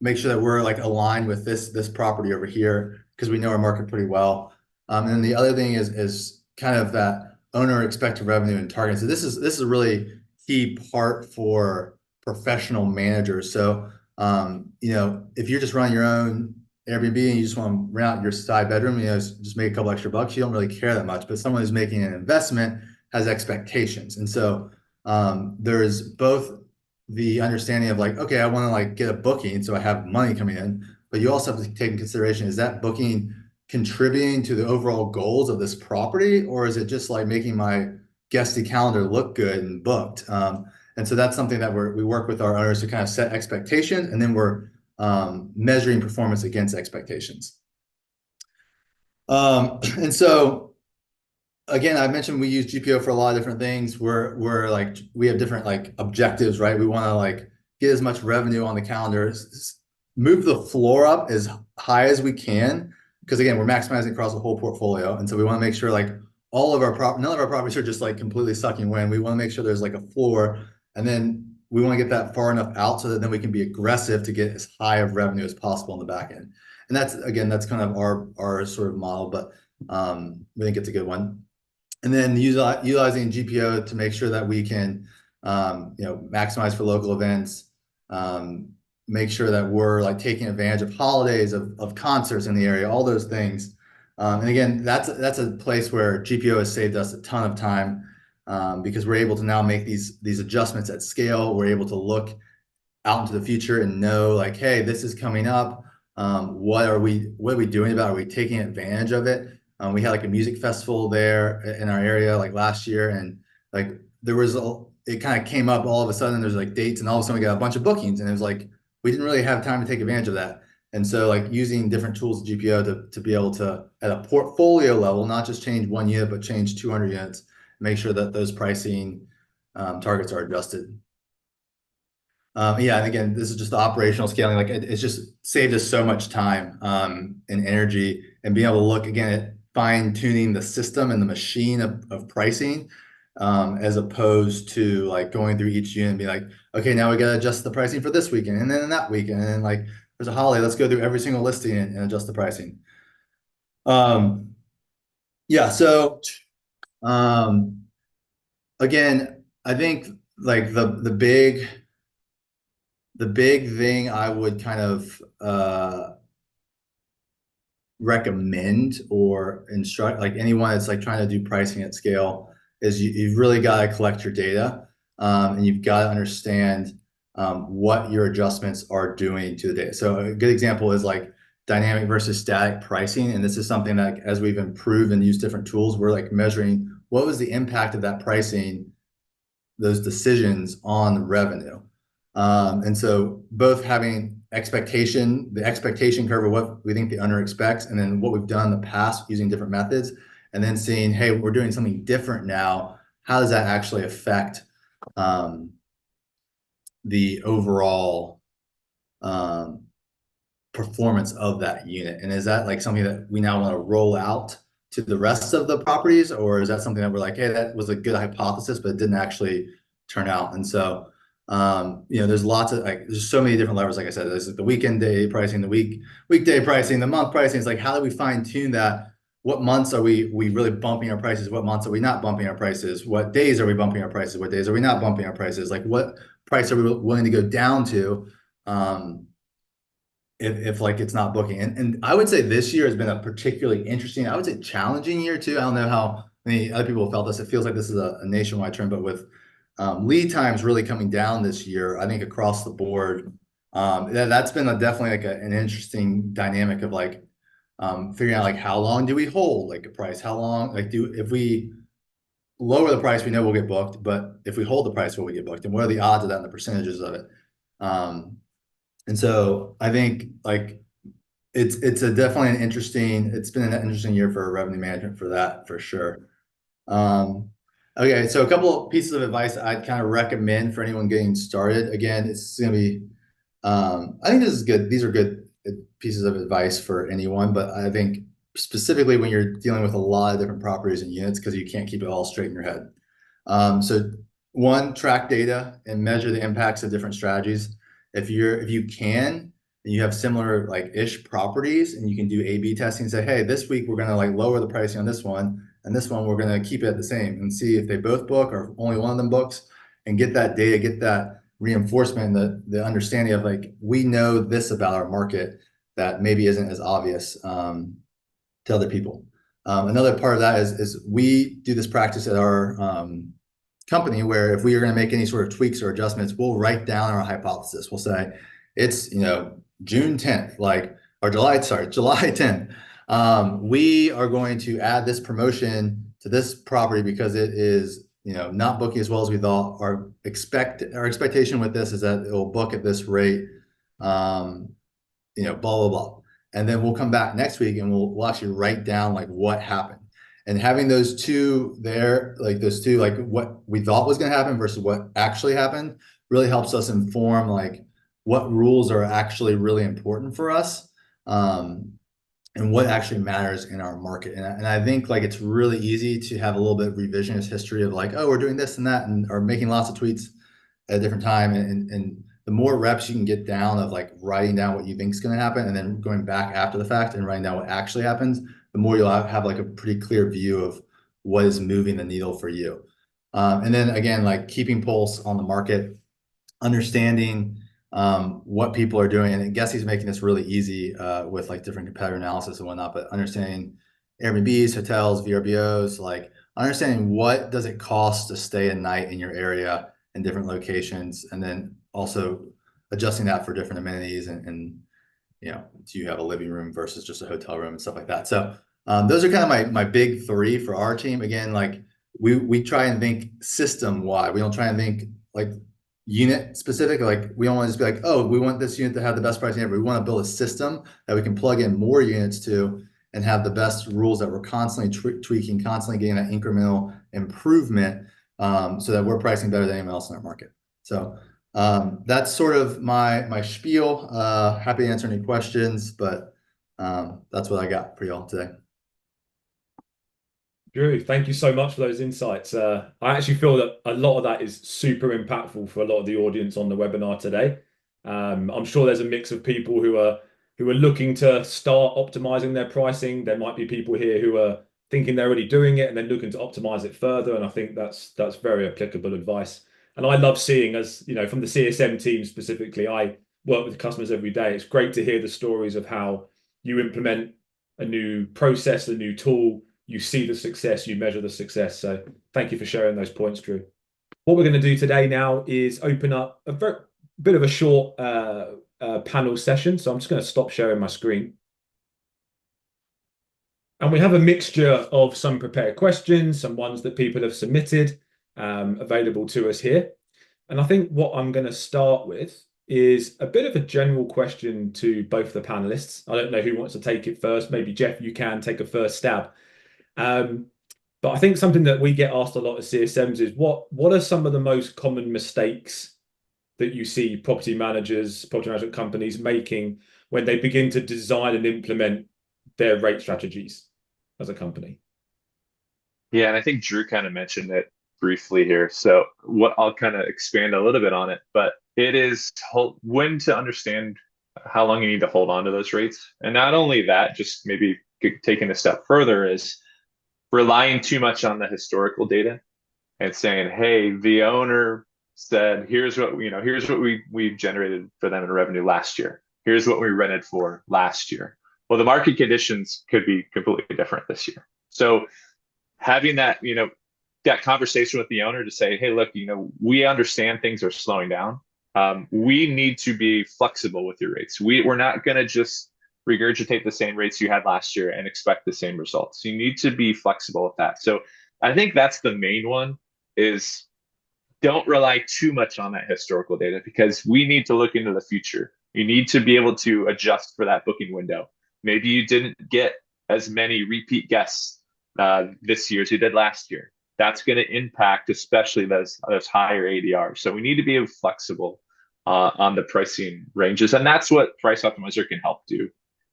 make sure that we're like aligned with this property over here, because we know our market pretty well. And then the other thing is kind of that owner expected revenue and target. So this is a really key part for professional managers. So if you're just running your own Airbnb and you just want to rent out your side bedroom, just make a couple extra bucks, you don't really care that much. But someone who's making an investment has expectations. And so there's both the understanding of like, okay, I want to like get a booking, so I have money coming in, but you also have to take in consideration, is that booking contributing to the overall goals of this property, or is it just like making my Guesty calendar look good and booked? And so that's something that we work with our owners to kind of set expectations, and then we're measuring performance against expectations. And so, again, I mentioned we use GPO for a lot of different things. We're like, we have different like objectives, right? We want to like get as much revenue on the calendar, move the floor up as high as we can, because again, we're maximizing across the whole portfolio. And so we want to make sure like none of our properties are just like completely sucking wind. We want to make sure there's like a floor. And then we want to get that far enough out so that then we can be aggressive to get as high of revenue as possible in the back end. And that's kind of our sort of model, but we think it's a good one. And then utilizing GPO to make sure that we can maximize for local events, make sure that we're like taking advantage of holidays, of concerts in the area, all those things. And again, that's a place where GPO has saved us a ton of time. Because we're able to now make these adjustments at scale. We're able to look out into the future and know like, hey, this is coming up. What are we doing about it? Are we taking advantage of it? We had like a music festival there in our area like last year, and like it kind of came up all of a sudden. There's like dates, and all of a sudden we got a bunch of bookings, and it was like we didn't really have time to take advantage of that. And so like using different tools of GPO to be able to, at a portfolio level, not just change 1 unit, but change 200 units. Make sure that those pricing targets are adjusted. And again, this is just the operational scaling. Like it's just saved us so much time and energy, and being able to look again at fine tuning the system and the machine of pricing, as opposed to like going through each unit and be like, okay, now we got to adjust the pricing for this weekend and then that weekend, and then like there's a holiday, let's go through every single listing and adjust the pricing. Again, I think like the big thing I would kind of recommend or instruct like anyone that's like trying to do pricing at scale is you've really got to collect your data, and you've got to understand what your adjustments are doing to the data. So a good example is like dynamic versus static pricing. And this is something that as we've improved and used different tools, we're like measuring what was the impact of that pricing, those decisions on revenue. And so both having the expectation curve of what we think the owner expects, and then what we've done in the past using different methods, and then seeing, hey, we're doing something different now. How does that actually affect the overall performance of that unit? And is that like something that we now want to roll out to the rest of the properties, or is that something that we're like, hey, that was a good hypothesis, but it didn't actually turn out? And so, there's lots of there's so many different levers. Like I said, there's like the weekend day pricing, the weekday pricing, the month pricing. It's like, how do we fine tune that? What months are we really bumping our prices? What months are we not bumping our prices? What days are we bumping our prices? What days are we not bumping our prices? Like, what price are we willing to go down to? If like it's not booking. And I would say this year has been a particularly interesting, I would say challenging year too. I don't know how many other people felt this. It feels like this is a nationwide trend, but with lead times really coming down this year, I think across the board, that's been definitely like an interesting dynamic of like figuring out like how long do we hold like a price? How long, like if we lower the price, we know we'll get booked, but if we hold the price, will we get booked? And what are the odds of that and the percentages of it? And so I think like it's definitely it's been an interesting year for revenue management for that, for sure. Okay, so a couple of pieces of advice I'd kind of recommend for anyone getting started. Again, it's going to be, I think this is good. These are good pieces of advice for anyone, but I think specifically when you're dealing with a lot of different properties and units, because you can't keep it all straight in your head. So one, track data and measure the impacts of different strategies. If you can, and you have similar like ish properties, and you can do A/B testing and say, hey, this week we're gonna like lower the pricing on this one, and this one we're gonna keep it at the same, and see if they both book or if only one of them books, and get that data, get that reinforcement, the understanding of like, we know this about our market that maybe isn't as obvious to other people. Another part of that is we do this practice at our company where if we are going to make any sort of tweaks or adjustments, we'll write down our hypothesis. We'll say it's, June 10th, or July 10th. We are going to add this promotion to this property because it is, not booking as well as we thought. Our expectation with this is that it will book at this rate, blah, blah, blah. And then we'll come back next week and we'll actually write down like what happened. And having those two there, like what we thought was going to happen versus what actually happened, really helps us inform like what rules are actually really important for us, and what actually matters in our market. And I think like it's really easy to have a little bit of revisionist history of like, oh, we're doing this and that, and or making lots of tweets at a different time. And the more reps you can get down of like writing down what you think is going to happen and then going back after the fact and writing down what actually happens, the more you'll have like a pretty clear view of what is moving the needle for you. And then again, like keeping pulse on the market, understanding what people are doing. And Guesty's making this really easy with like different competitor analysis and whatnot, but understanding Airbnbs, hotels, VRBOs, like understanding what does it cost to stay a night in your area in different locations, and then also adjusting that for different amenities and do you have a living room versus just a hotel room and stuff like that. So those are kind of my big three for our team. Again, like we try and think system wide. We don't try and think like unit specific. Like we don't want to just be like, oh, we want this unit to have the best pricing ever. We want to build a system that we can plug in more units to and have the best rules that we're constantly tweaking, constantly getting that incremental improvement, so that we're pricing better than anyone else in our market. So that's sort of my spiel. Happy to answer any questions, but that's what I got for y'all today. Drew, thank you so much for those insights. I actually feel that a lot of that is super impactful for a lot of the audience on the webinar today. I'm sure there's a mix of people who are looking to start optimizing their pricing. There might be people here who are thinking they're already doing it and then looking to optimize it further. And I think that's very applicable advice. And I love seeing, as from the CSM team specifically, I work with customers every day. It's great to hear the stories of how you implement a new process, a new tool. You see the success, you measure the success. So thank you for sharing those points, Drew. What we're going to do today now is open up a bit of a short panel session, so I'm just going to stop sharing my screen. And we have a mixture of some prepared questions, some ones that people have submitted, available to us here. And I think what I'm going to start with is a bit of a general question to both the panelists. I don't know who wants to take it first. Maybe Jeff, you can take a first stab. But I think something that we get asked a lot as CSMs is what are some of the most common mistakes that you see property management companies making when they begin to design and implement their rate strategies as a company? Yeah, and I think Drew kind of mentioned it briefly here. So what I'll kind of expand a little bit on it, but it is when to understand how long you need to hold on to those rates. And not only that, just maybe taking a step further is relying too much on the historical data and saying, hey, the owner said, here's what we generated for them in revenue last year. Here's what we rented for last year. Well, the market conditions could be completely different this year. So having that, that conversation with the owner to say, hey, look, we understand things are slowing down. We need to be flexible with your rates. We're not going to just regurgitate the same rates you had last year and expect the same results. You need to be flexible with that. So I think that's the main one, is don't rely too much on that historical data, because we need to look into the future. You need to be able to adjust for that booking window. Maybe you didn't get as many repeat guests this year as you did last year. That's going to impact especially those higher ADRs. So we need to be flexible on the pricing ranges, and that's what Price Optimizer can help do.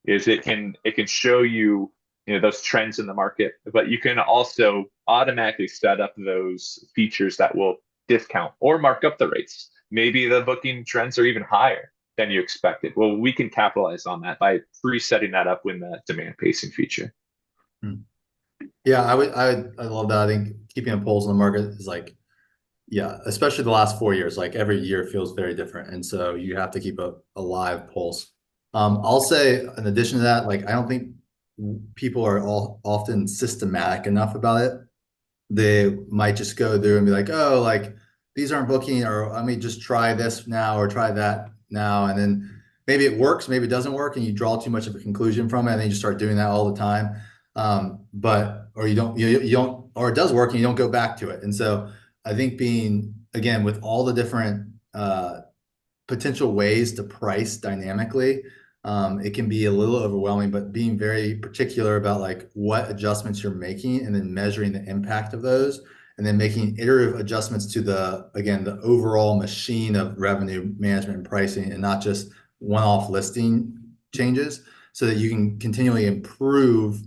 Is it can show you those trends in the market, but you can also automatically set up those features that will discount or mark up the rates. Maybe the booking trends are even higher than you expected. Well, we can capitalize on that by pre-setting that up with the demand pacing feature. Yeah, I love that. I think keeping a pulse on the market is especially the last 4 years, every year feels very different. And so you have to keep a live pulse. I'll say in addition to that, I don't think people are often systematic enough about it. They might just go through and be like, oh, these aren't booking, or let me just try this now or try that now. And then maybe it works, maybe it doesn't work, and you draw too much of a conclusion from it, and then you just start doing that all the time. Or you don't, or it does work and you don't go back to it. And so I think again, with all the different potential ways to price dynamically, it can be a little overwhelming, but being very particular about what adjustments you're making, and then measuring the impact of those, and then making iterative adjustments to the overall machine of revenue management and pricing, and not just one-off listing changes, so that you can continually improve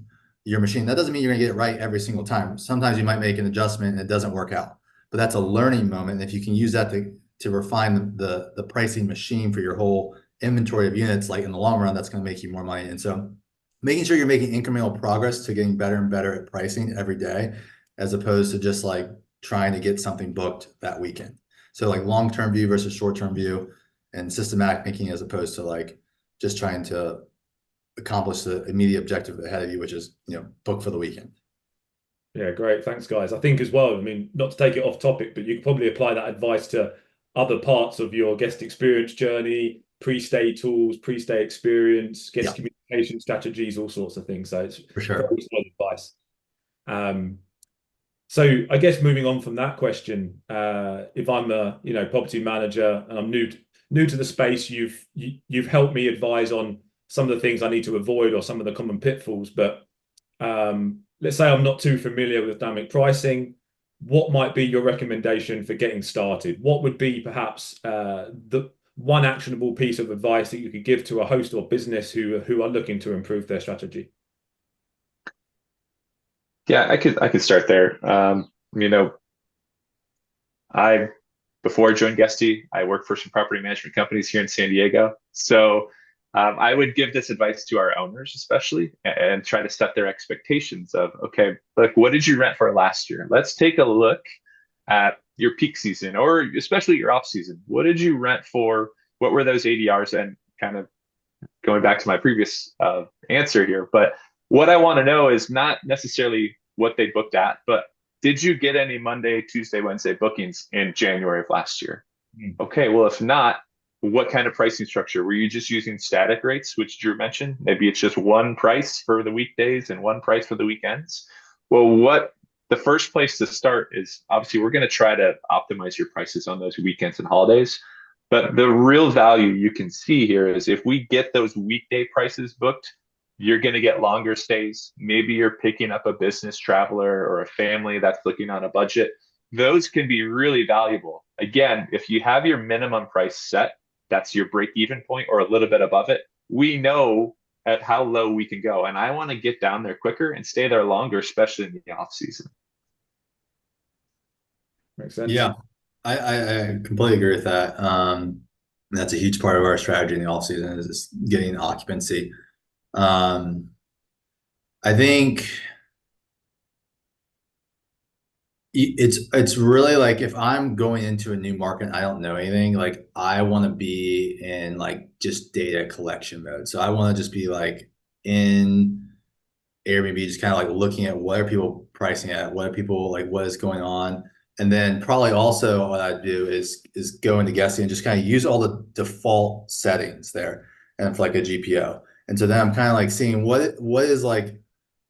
your machine. That doesn't mean you're going to get it right every single time. Sometimes you might make an adjustment and it doesn't work out, but that's a learning moment. And if you can use that to refine the pricing machine for your whole inventory of units, in the long run, that's going to make you more money. And so making sure you're making incremental progress to getting better and better at pricing every day, as opposed to just trying to get something booked that weekend. So long-term view versus short-term view, and systematic thinking, as opposed to just trying to accomplish the immediate objective ahead of you, which is book for the weekend. Yeah, great. Thanks, guys. I think as well, not to take it off topic, but you could probably apply that advice to other parts of your guest experience journey, pre-stay tools, pre-stay experience, guest communication strategies, all sorts of things. So it's for sure very solid advice. So I guess moving on from that question, if I'm a property manager and I'm new to the space, you've helped me advise on some of the things I need to avoid or some of the common pitfalls. But let's say I'm not too familiar with dynamic pricing. What might be your recommendation for getting started? What would be perhaps the one actionable piece of advice that you could give to a host or business who are looking to improve their strategy? Yeah, I could start there. Before I joined Guesty, I worked for some property management companies here in San Diego. So I would give this advice to our owners, especially, and try to set their expectations of, okay, what did you rent for last year? Let's take a look at your peak season, or especially your off season. What did you rent for? What were those ADRs? And kind of going back to my previous answer here, but what I want to know is not necessarily what they booked at, but did you get any Monday, Tuesday, Wednesday bookings in January of last year? Okay, well, if not, what kind of pricing structure? Were you just using static rates, which Drew mentioned? Maybe it's just one price for the weekdays and one price for the weekends. Well, what the first place to start is obviously we're going to try to optimize your prices on those weekends and holidays. But the real value you can see here is if we get those weekday prices booked, you're going to get longer stays. Maybe you're picking up a business traveler or a family that's looking on a budget. Those can be really valuable. Again, if you have your minimum price set, that's your break even point or a little bit above it, we know at how low we can go. And I want to get down there quicker and stay there longer, especially in the off season. Makes sense. Yeah, I completely agree with that. That's a huge part of our strategy in the off season is getting occupancy. I think it's really like if I'm going into a new market and I don't know anything, like I want to be in like just data collection mode. So I want to just be like in Airbnb, just kind of like looking at what are people pricing at, what are people like, what is going on. And then probably also what I do is go into Guesty and just kind of use all the default settings there and for like a GPO. And so then I'm kind of like seeing what is like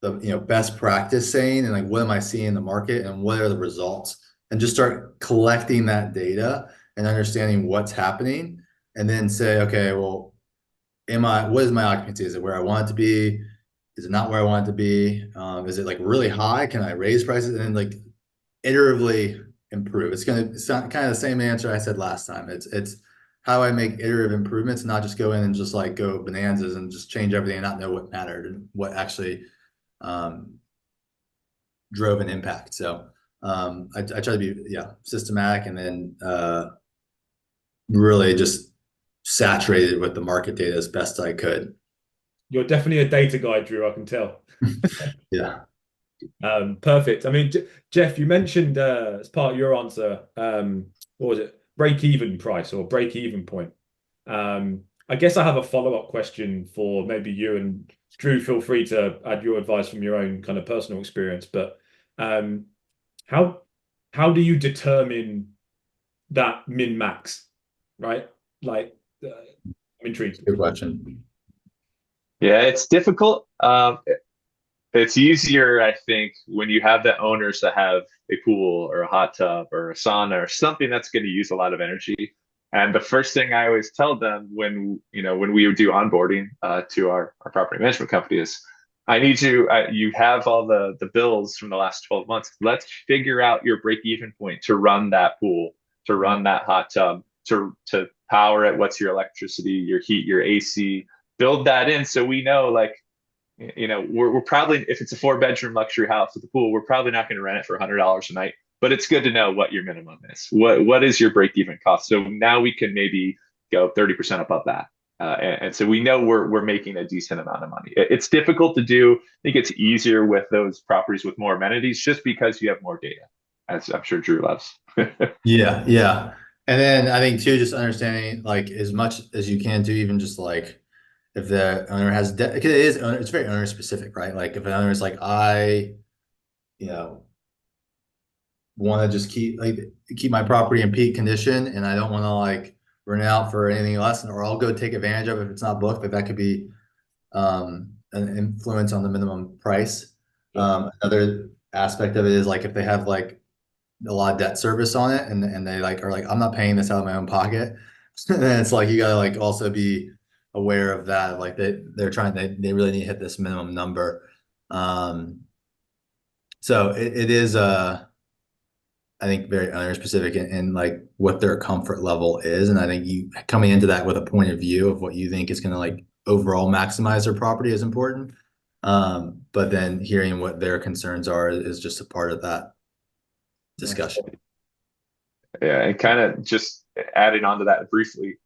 the best practice saying and like what am I seeing in the market and what are the results and just start collecting that data and understanding what's happening and then say, okay, well, what is my occupancy? Is it where I want it to be? Is it not where I want it to be? Is it like really high? Can I raise prices? And then like iteratively improve. It's kind of the same answer I said last time. It's how I make iterative improvements, not just go in and just like go bonanzas and just change everything and not know what mattered and what actually drove an impact. So I try to be systematic and then really just saturated with the market data as best I could. You're definitely a data guy, Drew, I can tell. Yeah. Perfect. I mean, Jeff, you mentioned as part of your answer, what was it? Break-even price or break-even point. I guess I have a follow-up question for maybe you, and Drew, feel free to add your advice from your own kind of personal experience. But how do you determine that min-max, right? Like, I'm intrigued. Good question. Yeah, it's difficult. It's easier, I think, when you have the owners that have a pool or a hot tub or a sauna or something that's going to use a lot of energy. And the first thing I always tell them when we do onboarding to our property management company is, I need you have all the bills from the last 12 months. Let's figure out your break-even point to run that pool, to run that hot tub, to power it. What's your electricity, your heat, your AC? Build that in so we know, like, we're probably, if it's a 4-bedroom luxury house with a pool, we're probably not going to rent it for $100 a night, but it's good to know what your minimum is. What is your break-even cost? So now we can maybe go 30% above that. And so we know we're making a decent amount of money. It's difficult to do. I think it's easier with those properties with more amenities just because you have more data, as I'm sure Drew loves. Yeah. And then I think too, just understanding like as much as you can do, even just like if the owner has debt, because it's very owner specific, right? Like if an owner is like, I, want to just keep my property in peak condition and I don't want to like rent it out for anything less, or I'll go take advantage of it if it's not booked, but that could be an influence on the minimum price. Another aspect of it is like if they have like a lot of debt service on it and they like are like, I'm not paying this out of my own pocket. Then it's like you gotta like also be aware of that. Like they really need to hit this minimum number. So it is I think very owner specific and like what their comfort level is. And I think you coming into that with a point of view of what you think is gonna like overall maximize their property is important. But then hearing what their concerns are is just a part of that discussion. Yeah, and kind of just adding on to that briefly,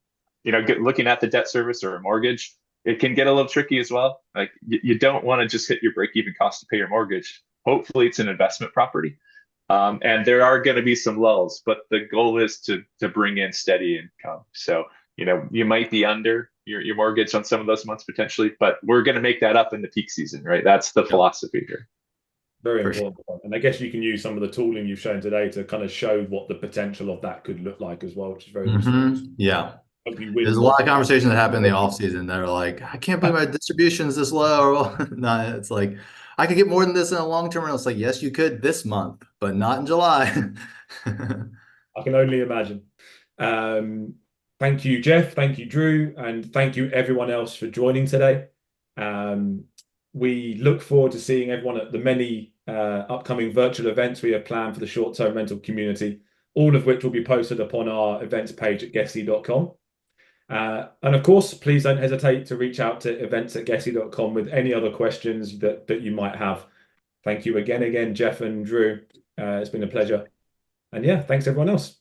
looking at the debt service or a mortgage, it can get a little tricky as well. Like you don't want to just hit your break-even cost to pay your mortgage. Hopefully it's an investment property. And there are going to be some lulls, but the goal is to bring in steady income. So, you might be under your mortgage on some of those months potentially, but we're going to make that up in the peak season, right? That's the philosophy here. Very important. And I guess you can use some of the tooling you've shown today to kind of show what the potential of that could look like as well, which is very useful. Yeah. help you win There's a more. lot of conversations that happen in the off season that are like, I can't believe my distribution is this low. Or no, it's like I could get more than this in a long term. And it's like, yes, you could this month, but not in July. I can only imagine. Um, Thank you, Jeff. Thank you, Drew. And thank you, everyone else, for joining today. We look forward to seeing everyone at the many upcoming virtual events we have planned for the short-term rental community, all of which will be posted upon our events page at guesty.com. And of course, please don't hesitate to reach out to events@guesty.com with any other questions that you might have. Thank you again, Jeff and Drew. It's been a pleasure. And yeah, thanks everyone else.